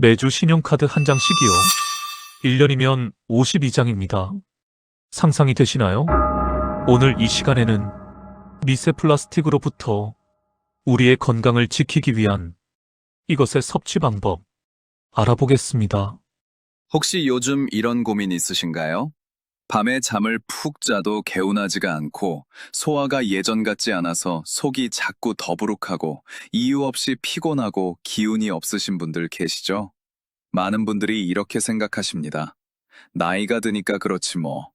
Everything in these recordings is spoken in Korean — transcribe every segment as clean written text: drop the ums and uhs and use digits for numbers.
매주 신용카드 한 장씩이요. 1년이면 52장입니다. 상상이 되시나요? 오늘 이 시간에는 미세 플라스틱으로부터 우리의 건강을 지키기 위한 이것의 섭취 방법 알아보겠습니다. 혹시 요즘 이런 고민 있으신가요? 밤에 잠을 푹 자도 개운하지가 않고 소화가 예전 같지 않아서 속이 자꾸 더부룩하고 이유 없이 피곤하고 기운이 없으신 분들 계시죠? 많은 분들이 이렇게 생각하십니다. 나이가 드니까 그렇지 뭐.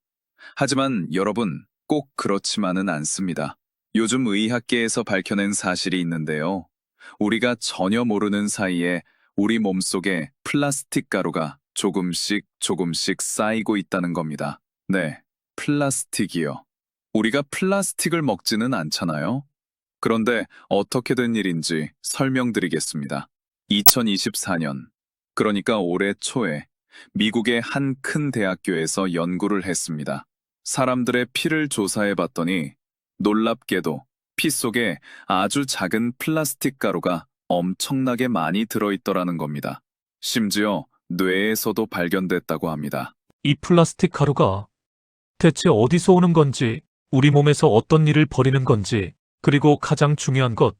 하지만 여러분, 꼭 그렇지만은 않습니다. 요즘 의학계에서 밝혀낸 사실이 있는데요. 우리가 전혀 모르는 사이에 우리 몸속에 플라스틱 가루가 조금씩 쌓이고 있다는 겁니다. 네, 플라스틱이요. 우리가 플라스틱을 먹지는 않잖아요. 그런데 어떻게 된 일인지 설명드리겠습니다. 2024년, 그러니까 올해 초에 미국의 한 큰 대학교에서 연구를 했습니다. 사람들의 피를 조사해 봤더니 놀랍게도 피 속에 아주 작은 플라스틱 가루가 엄청나게 많이 들어있더라는 겁니다. 심지어 뇌에서도 발견됐다고 합니다. 이 플라스틱 가루가 대체 어디서 오는 건지, 우리 몸에서 어떤 일을 벌이는 건지, 그리고 가장 중요한 것,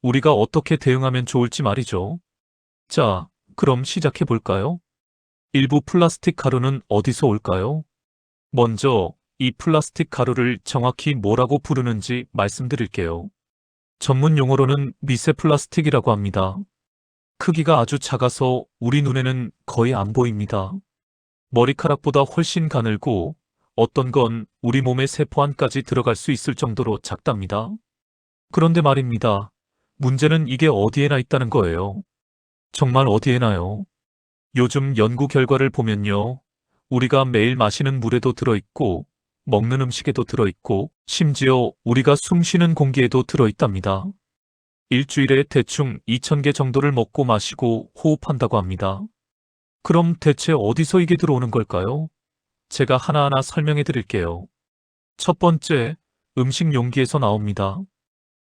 우리가 어떻게 대응하면 좋을지 말이죠. 자, 그럼 시작해 볼까요? 일부 플라스틱 가루는 어디서 올까요? 먼저 이 플라스틱 가루를 정확히 뭐라고 부르는지 말씀드릴게요. 전문 용어로는 미세 플라스틱이라고 합니다. 크기가 아주 작아서 우리 눈에는 거의 안 보입니다. 머리카락보다 훨씬 가늘고 어떤 건 우리 몸의 세포 안까지 들어갈 수 있을 정도로 작답니다. 그런데 말입니다. 문제는 이게 어디에나 있다는 거예요. 정말 어디에나요? 요즘 연구 결과를 보면요. 우리가 매일 마시는 물에도 들어있고, 먹는 음식에도 들어있고, 심지어 우리가 숨 쉬는 공기에도 들어있답니다. 일주일에 대충 2,000개 정도를 먹고 마시고 호흡한다고 합니다. 그럼 대체 어디서 이게 들어오는 걸까요? 제가 하나하나 설명해 드릴게요. 첫 번째, 음식 용기에서 나옵니다.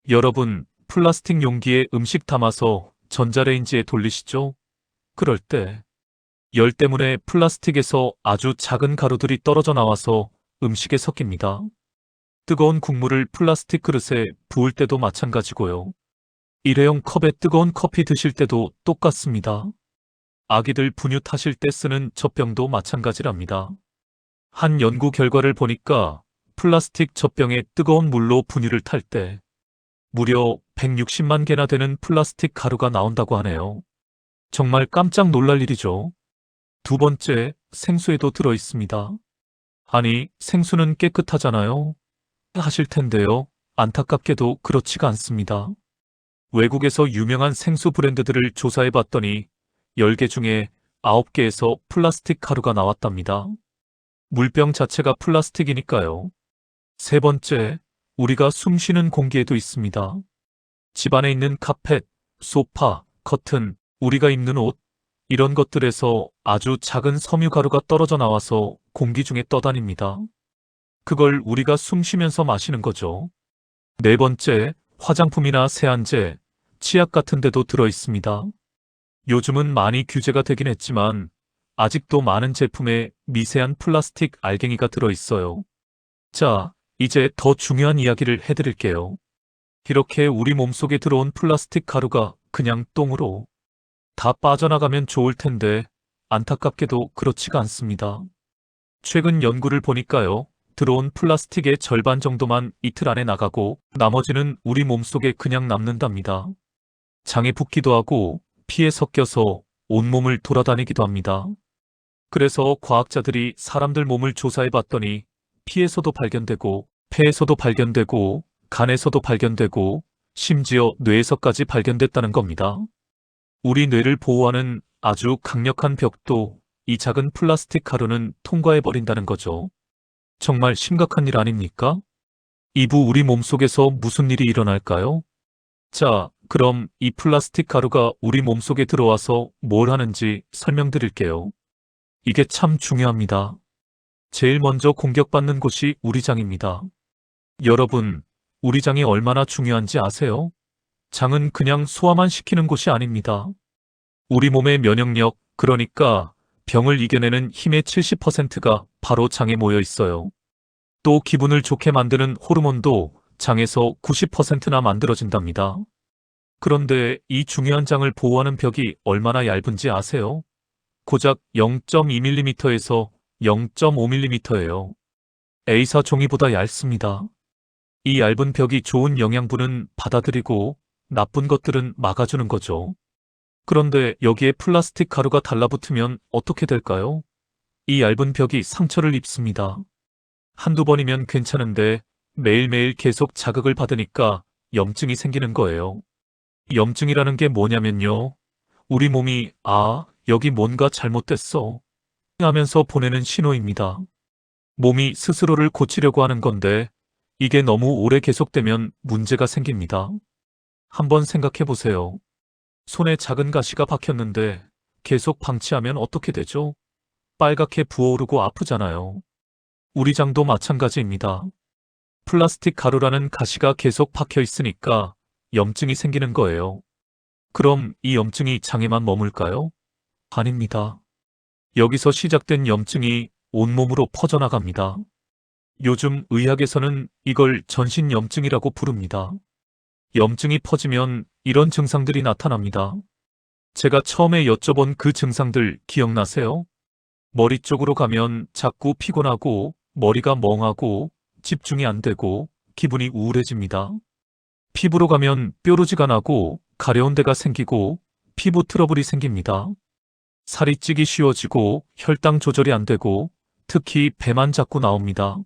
여러분, 플라스틱 용기에 음식 담아서 전자레인지에 돌리시죠? 그럴 때 열 때문에 플라스틱에서 아주 작은 가루들이 떨어져 나와서 음식에 섞입니다. 뜨거운 국물을 플라스틱 그릇에 부을 때도 마찬가지고요. 일회용 컵에 뜨거운 커피 드실 때도 똑같습니다. 아기들 분유 타실 때 쓰는 젖병도 마찬가지랍니다. 한 연구 결과를 보니까 플라스틱 젖병에 뜨거운 물로 분유를 탈 때 무려 160만 개나 되는 플라스틱 가루가 나온다고 하네요. 정말 깜짝 놀랄 일이죠. 두 번째, 생수에도 들어 있습니다. 아니, 생수는 깨끗하잖아요. 하실 텐데요. 안타깝게도 그렇지가 않습니다. 외국에서 유명한 생수 브랜드들을 조사해 봤더니 10개 중에 9개에서 플라스틱 가루가 나왔답니다. 물병 자체가 플라스틱이니까요. 세 번째, 우리가 숨 쉬는 공기에도 있습니다. 집안에 있는 카펫, 소파, 커튼, 우리가 입는 옷, 이런 것들에서 아주 작은 섬유 가루가 떨어져 나와서 공기 중에 떠다닙니다. 그걸 우리가 숨 쉬면서 마시는 거죠. 네 번째, 화장품이나 세안제, 치약 같은 데도 들어 있습니다. 요즘은 많이 규제가 되긴 했지만 아직도 많은 제품에 미세한 플라스틱 알갱이가 들어 있어요. 자, 이제 더 중요한 이야기를 해드릴게요. 이렇게 우리 몸속에 들어온 플라스틱 가루가 그냥 똥으로 다 빠져나가면 좋을 텐데 안타깝게도 그렇지가 않습니다. 최근 연구를 보니까요. 들어온 플라스틱의 절반 정도만 이틀 안에 나가고 나머지는 우리 몸속에 그냥 남는답니다. 장에 붙기도 하고 피에 섞여서 온몸을 돌아다니기도 합니다. 그래서 과학자들이 사람들 몸을 조사해 봤더니 피에서도 발견되고 폐에서도 발견되고 간에서도 발견되고 심지어 뇌에서까지 발견됐다는 겁니다. 우리 뇌를 보호하는 아주 강력한 벽도 이 작은 플라스틱 가루는 통과해버린다는 거죠. 정말 심각한 일 아닙니까? 이부 우리 몸속에서 무슨 일이 일어날까요? 자, 그럼 이 플라스틱 가루가 우리 몸속에 들어와서 뭘 하는지 설명드릴게요. 이게 참 중요합니다. 제일 먼저 공격받는 곳이 우리 장입니다. 여러분, 우리 장이 얼마나 중요한지 아세요? 장은 그냥 소화만 시키는 곳이 아닙니다. 우리 몸의 면역력, 그러니까 병을 이겨내는 힘의 70%가 바로 장에 모여 있어요. 또 기분을 좋게 만드는 호르몬도 장에서 90%나 만들어진답니다. 그런데 이 중요한 장을 보호하는 벽이 얼마나 얇은지 아세요? 고작 0.2mm에서 0.5mm예요. A사 종이보다 얇습니다. 이 얇은 벽이 좋은 영양분은 받아들이고 나쁜 것들은 막아주는 거죠. 그런데 여기에 플라스틱 가루가 달라붙으면 어떻게 될까요? 이 얇은 벽이 상처를 입습니다. 한두 번이면 괜찮은데 매일매일 계속 자극을 받으니까 염증이 생기는 거예요. 염증이라는 게 뭐냐면요. 우리 몸이 여기 뭔가 잘못됐어 하면서 보내는 신호입니다. 몸이 스스로를 고치려고 하는 건데 이게 너무 오래 계속되면 문제가 생깁니다. 한번 생각해 보세요. 손에 작은 가시가 박혔는데 계속 방치하면 어떻게 되죠? 빨갛게 부어오르고 아프잖아요. 우리 장도 마찬가지입니다. 플라스틱 가루라는 가시가 계속 박혀 있으니까 염증이 생기는 거예요. 그럼 이 염증이 장에만 머물까요? 아닙니다. 여기서 시작된 염증이 온몸으로 퍼져나갑니다. 요즘 의학에서는 이걸 전신염증이라고 부릅니다. 염증이 퍼지면 이런 증상들이 나타납니다. 제가 처음에 여쭤본 그 증상들 기억나세요? 머리 쪽으로 가면 자꾸 피곤하고 머리가 멍하고 집중이 안 되고 기분이 우울해집니다. 피부로 가면 뾰루지가 나고 가려운 데가 생기고 피부 트러블이 생깁니다. 살이 찌기 쉬워지고 혈당 조절이 안 되고 특히 배만 자꾸 나옵니다.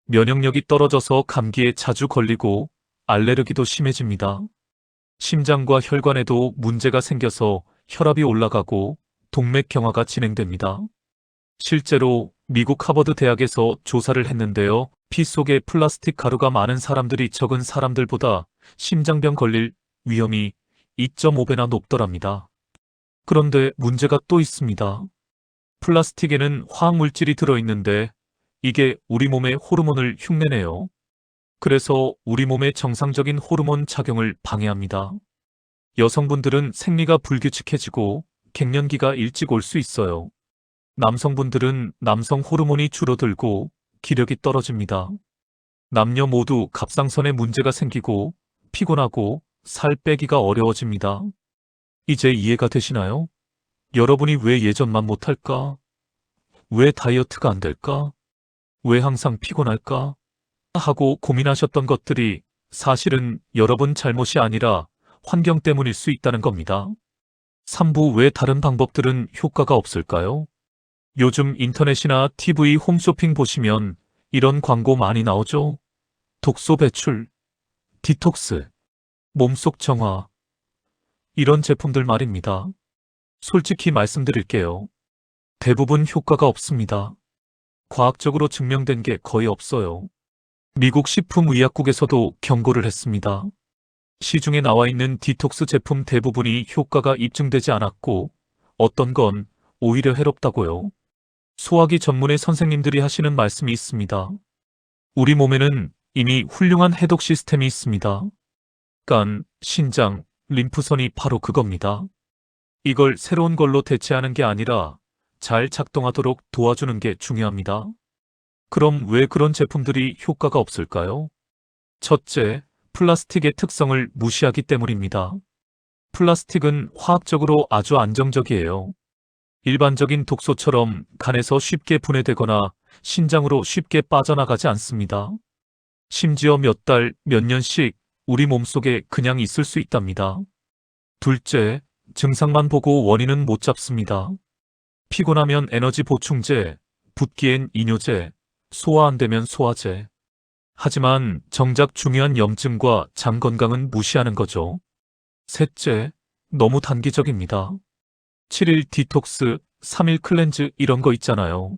면역력이 떨어져서 감기에 자주 걸리고 알레르기도 심해집니다. 심장과 혈관에도 문제가 생겨서 혈압이 올라가고 동맥경화가 진행됩니다. 실제로 미국 하버드 대학에서 조사를 했는데요. 피 속에 플라스틱 가루가 많은 사람들이 적은 사람들보다 심장병 걸릴 위험이 2.5배나 높더랍니다. 그런데 문제가 또 있습니다. 플라스틱에는 화학물질이 들어있는데 이게 우리 몸의 호르몬을 흉내내요. 그래서 우리 몸의 정상적인 호르몬 작용을 방해합니다. 여성분들은 생리가 불규칙해지고 갱년기가 일찍 올 수 있어요. 남성분들은 남성 호르몬이 줄어들고 기력이 떨어집니다. 남녀 모두 갑상선에 문제가 생기고 피곤하고 살 빼기가 어려워집니다. 이제 이해가 되시나요? 여러분이 왜 예전만 못할까? 왜 다이어트가 안 될까? 왜 항상 피곤할까? 하고 고민하셨던 것들이 사실은 여러분 잘못이 아니라 환경 때문일 수 있다는 겁니다. 3부 왜 다른 방법들은 효과가 없을까요? 요즘 인터넷이나 TV 홈쇼핑 보시면 이런 광고 많이 나오죠? 독소 배출, 디톡스, 몸속 정화, 이런 제품들 말입니다. 솔직히 말씀드릴게요. 대부분 효과가 없습니다. 과학적으로 증명된 게 거의 없어요. 미국 식품의약국에서도 경고를 했습니다. 시중에 나와 있는 디톡스 제품 대부분이 효과가 입증되지 않았고 어떤 건 오히려 해롭다고요. 소화기 전문의 선생님들이 하시는 말씀이 있습니다. 우리 몸에는 이미 훌륭한 해독 시스템이 있습니다. 간, 신장, 림프선이 바로 그겁니다. 이걸 새로운 걸로 대체하는 게 아니라 잘 작동하도록 도와주는 게 중요합니다. 그럼 왜 그런 제품들이 효과가 없을까요? 첫째, 플라스틱의 특성을 무시하기 때문입니다. 플라스틱은 화학적으로 아주 안정적이에요. 일반적인 독소처럼 간에서 쉽게 분해되거나 신장으로 쉽게 빠져나가지 않습니다. 심지어 몇 달, 몇 년씩 우리 몸속에 그냥 있을 수 있답니다. 둘째, 증상만 보고 원인은 못 잡습니다. 피곤하면 에너지 보충제, 붓기엔 이뇨제, 소화 안 되면 소화제. 하지만 정작 중요한 염증과 장 건강은 무시하는 거죠. 셋째, 너무 단기적입니다. 7일 디톡스, 3일 클렌즈 이런 거 있잖아요.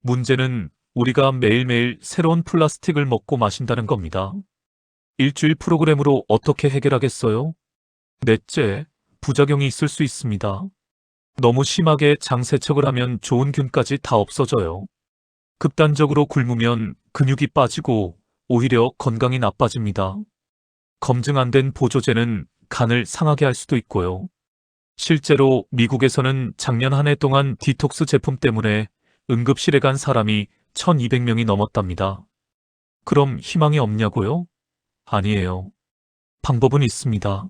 문제는 우리가 매일매일 새로운 플라스틱을 먹고 마신다는 겁니다. 일주일 프로그램으로 어떻게 해결하겠어요? 넷째, 부작용이 있을 수 있습니다. 너무 심하게 장 세척을 하면 좋은 균까지 다 없어져요. 극단적으로 굶으면 근육이 빠지고 오히려 건강이 나빠집니다. 검증 안 된 보조제는 간을 상하게 할 수도 있고요. 실제로 미국에서는 작년 한 해 동안 디톡스 제품 때문에 응급실에 간 사람이 1200명이 넘었답니다. 그럼 희망이 없냐고요? 아니에요. 방법은 있습니다.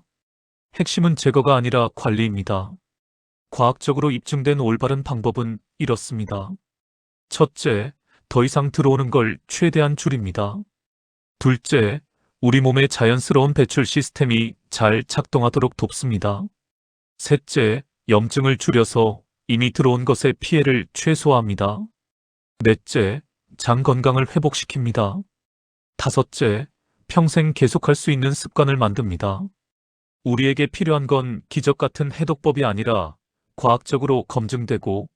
핵심은 제거가 아니라 관리입니다. 과학적으로 입증된 올바른 방법은 이렇습니다. 첫째, 더 이상 들어오는 걸 최대한 줄입니다. 둘째, 우리 몸의 자연스러운 배출 시스템이 잘 작동하도록 돕습니다. 셋째, 염증을 줄여서 이미 들어온 것의 피해를 최소화합니다. 넷째, 장 건강을 회복시킵니다. 다섯째, 평생 계속할 수 있는 습관을 만듭니다. 우리에게 필요한 건 기적 같은 해독법이 아니라 과학적으로 검증되고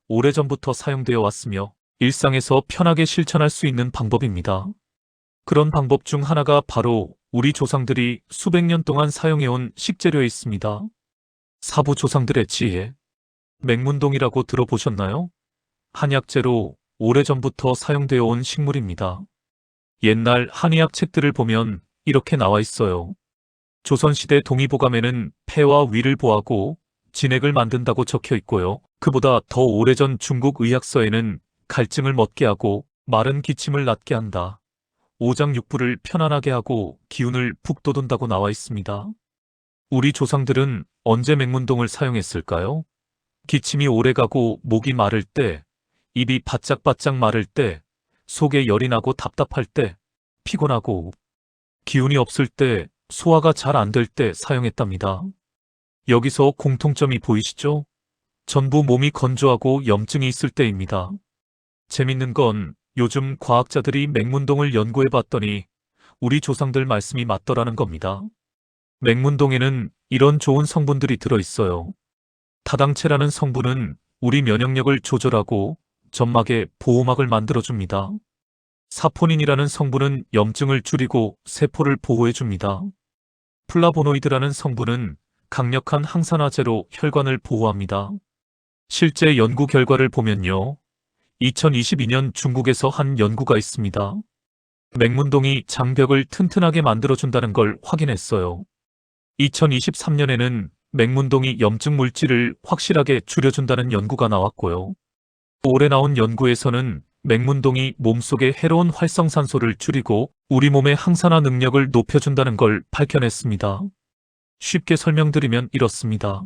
오래전부터 사용되어 왔으며 일상에서 편하게 실천할 수 있는 방법입니다. 그런 방법 중 하나가 바로 우리 조상들이 수백 년 동안 사용해온 식재료에 있습니다. 사부 조상들의 지혜. 맹문동이라고 들어보셨나요? 한약재로 오래전부터 사용되어 온 식물입니다. 옛날 한의학 책들을 보면 이렇게 나와 있어요. 조선시대 동의보감에는 폐와 위를 보하고 진액을 만든다고 적혀 있고요. 그보다 더 오래전 중국 의학서에는 갈증을 멎게 하고 마른 기침을 낫게 한다. 오장육부를 편안하게 하고 기운을 북돋운다고 나와 있습니다. 우리 조상들은 언제 맹문동을 사용했을까요? 기침이 오래가고 목이 마를 때, 입이 바짝바짝 마를 때, 속에 열이 나고 답답할 때, 피곤하고 기운이 없을 때, 소화가 잘 안 될 때 사용했답니다. 여기서 공통점이 보이시죠? 전부 몸이 건조하고 염증이 있을 때입니다. 재밌는 건 요즘 과학자들이 맹문동을 연구해 봤더니 우리 조상들 말씀이 맞더라는 겁니다. 맹문동에는 이런 좋은 성분들이 들어있어요. 타당체라는 성분은 우리 면역력을 조절하고 점막에 보호막을 만들어줍니다. 사포닌이라는 성분은 염증을 줄이고 세포를 보호해줍니다. 플라보노이드라는 성분은 강력한 항산화제로 혈관을 보호합니다. 실제 연구 결과를 보면요. 2022년 중국에서 한 연구가 있습니다. 맹문동이 장벽을 튼튼하게 만들어준다는 걸 확인했어요. 2023년에는 맹문동이 염증 물질을 확실하게 줄여준다는 연구가 나왔고요. 올해 나온 연구에서는 맹문동이 몸속의 해로운 활성산소를 줄이고 우리 몸의 항산화 능력을 높여준다는 걸 밝혀냈습니다. 쉽게 설명드리면 이렇습니다.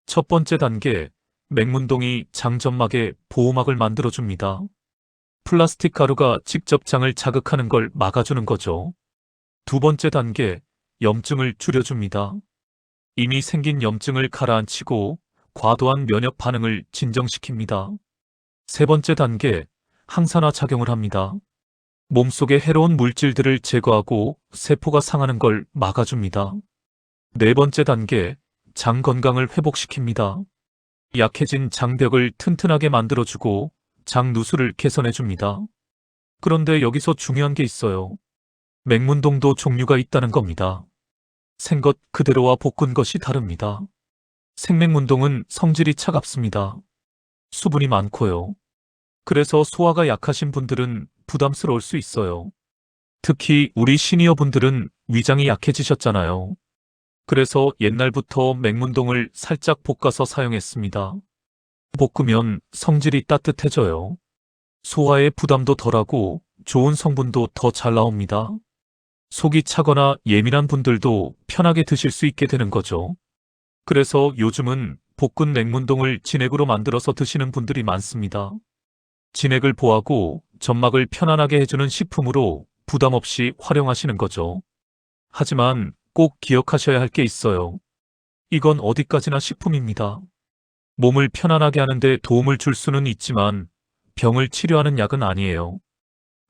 첫 번째 단계, 맹문동이 장점막에 보호막을 만들어줍니다. 플라스틱 가루가 직접 장을 자극하는 걸 막아주는 거죠. 두 번째 단계, 염증을 줄여줍니다. 이미 생긴 염증을 가라앉히고 과도한 면역 반응을 진정시킵니다. 세 번째 단계, 항산화 작용을 합니다. 몸속의 해로운 물질들을 제거하고 세포가 상하는 걸 막아줍니다. 네 번째 단계, 장 건강을 회복시킵니다. 약해진 장벽을 튼튼하게 만들어주고 장 누수를 개선해줍니다. 그런데 여기서 중요한 게 있어요. 맹문동도 종류가 있다는 겁니다. 생것 그대로와 볶은 것이 다릅니다. 생맹문동은 성질이 차갑습니다. 수분이 많고요. 그래서 소화가 약하신 분들은 부담스러울 수 있어요. 특히 우리 시니어 분들은 위장이 약해지셨잖아요. 그래서 옛날부터 맹문동을 살짝 볶아서 사용했습니다. 볶으면 성질이 따뜻해져요. 소화에 부담도 덜하고 좋은 성분도 더 잘 나옵니다. 속이 차거나 예민한 분들도 편하게 드실 수 있게 되는 거죠. 그래서 요즘은 볶은 맹문동을 진액으로 만들어서 드시는 분들이 많습니다. 진액을 보하고 점막을 편안하게 해주는 식품으로 부담 없이 활용하시는 거죠. 하지만 꼭 기억하셔야 할 게 있어요. 이건 어디까지나 식품입니다. 몸을 편안하게 하는데 도움을 줄 수는 있지만 병을 치료하는 약은 아니에요.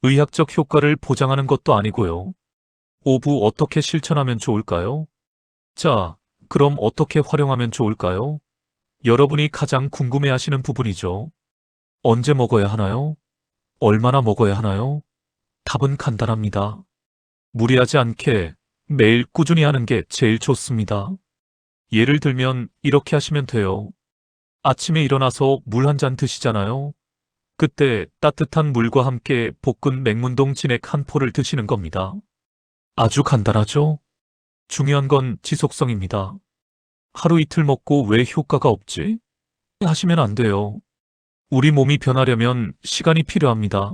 의학적 효과를 보장하는 것도 아니고요. 5부 어떻게 실천하면 좋을까요? 자, 그럼 어떻게 활용하면 좋을까요? 여러분이 가장 궁금해하시는 부분이죠. 언제 먹어야 하나요? 얼마나 먹어야 하나요? 답은 간단합니다. 무리하지 않게 매일 꾸준히 하는 게 제일 좋습니다. 예를 들면 이렇게 하시면 돼요. 아침에 일어나서 물 한 잔 드시잖아요. 그때 따뜻한 물과 함께 볶은 맹문동 진액 한 포를 드시는 겁니다. 아주 간단하죠? 중요한 건 지속성입니다. 하루 이틀 먹고 왜 효과가 없지? 하시면 안 돼요. 우리 몸이 변하려면 시간이 필요합니다.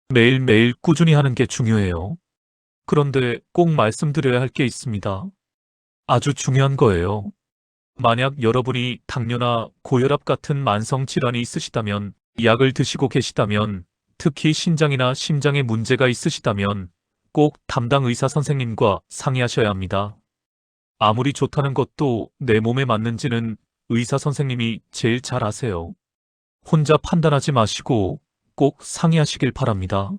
매일매일 꾸준히 하는 게 중요해요. 그런데 꼭 말씀드려야 할 게 있습니다. 아주 중요한 거예요. 만약 여러분이 당뇨나 고혈압 같은 만성 질환이 있으시다면, 약을 드시고 계시다면, 특히 신장이나 심장에 문제가 있으시다면 꼭 담당 의사 선생님과 상의하셔야 합니다. 아무리 좋다는 것도 내 몸에 맞는지는 의사 선생님이 제일 잘 아세요. 혼자 판단하지 마시고 꼭 상의하시길 바랍니다.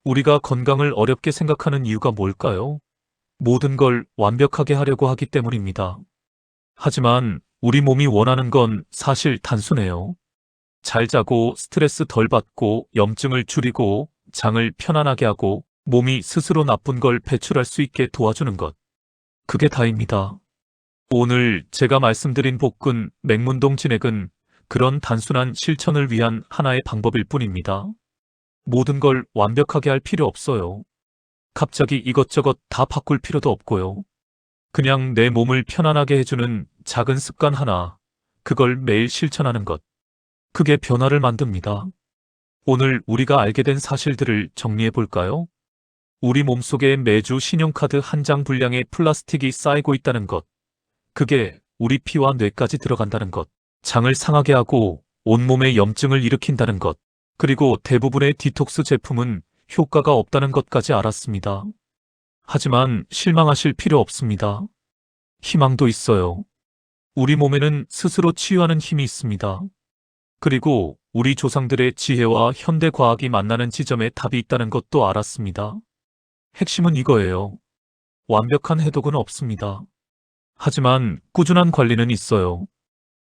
우리가 건강을 어렵게 생각하는 이유가 뭘까요? 모든 걸 완벽하게 하려고 하기 때문입니다. 하지만 우리 몸이 원하는 건 사실 단순해요. 잘 자고 스트레스 덜 받고 염증을 줄이고 장을 편안하게 하고 몸이 스스로 나쁜 걸 배출할 수 있게 도와주는 것. 그게 다입니다. 오늘 제가 말씀드린 복근, 맹문동 진액은 그런 단순한 실천을 위한 하나의 방법일 뿐입니다. 모든 걸 완벽하게 할 필요 없어요. 갑자기 이것저것 다 바꿀 필요도 없고요. 그냥 내 몸을 편안하게 해주는 작은 습관 하나, 그걸 매일 실천하는 것. 그게 변화를 만듭니다. 오늘 우리가 알게 된 사실들을 정리해 볼까요? 우리 몸속에 매주 신용카드 한 장 분량의 플라스틱이 쌓이고 있다는 것. 그게 우리 피와 뇌까지 들어간다는 것. 장을 상하게 하고 온몸에 염증을 일으킨다는 것. 그리고 대부분의 디톡스 제품은 효과가 없다는 것까지 알았습니다. 하지만 실망하실 필요 없습니다. 희망도 있어요. 우리 몸에는 스스로 치유하는 힘이 있습니다. 그리고 우리 조상들의 지혜와 현대 과학이 만나는 지점에 답이 있다는 것도 알았습니다. 핵심은 이거예요. 완벽한 해독은 없습니다. 하지만 꾸준한 관리는 있어요.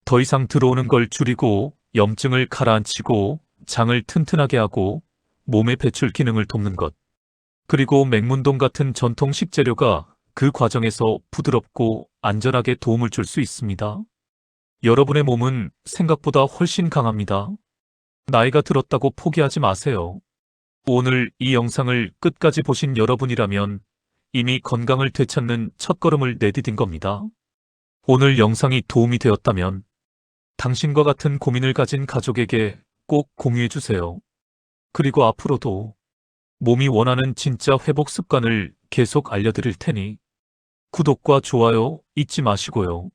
더 이상 들어오는 걸 줄이고 염증을 가라앉히고 장을 튼튼하게 하고 몸의 배출 기능을 돕는 것. 그리고 맹문동 같은 전통 식재료가 그 과정에서 부드럽고 안전하게 도움을 줄 수 있습니다. 여러분의 몸은 생각보다 훨씬 강합니다. 나이가 들었다고 포기하지 마세요. 오늘 이 영상을 끝까지 보신 여러분이라면 이미 건강을 되찾는 첫걸음을 내디딘 겁니다. 오늘 영상이 도움이 되었다면 당신과 같은 고민을 가진 가족에게 꼭 공유해주세요. 그리고 앞으로도 몸이 원하는 진짜 회복 습관을 계속 알려드릴 테니 구독과 좋아요 잊지 마시고요.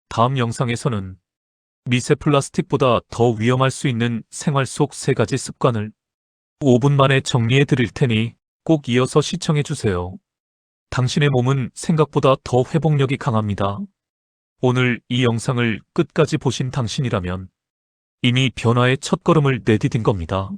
다음 영상에서는 미세 플라스틱보다 더 위험할 수 있는 생활 속 3가지 습관을 5분 만에 정리해 드릴 테니 꼭 이어서 시청해 주세요. 당신의 몸은 생각보다 더 회복력이 강합니다. 오늘 이 영상을 끝까지 보신 당신이라면 이미 변화의 첫걸음을 내디딘 겁니다.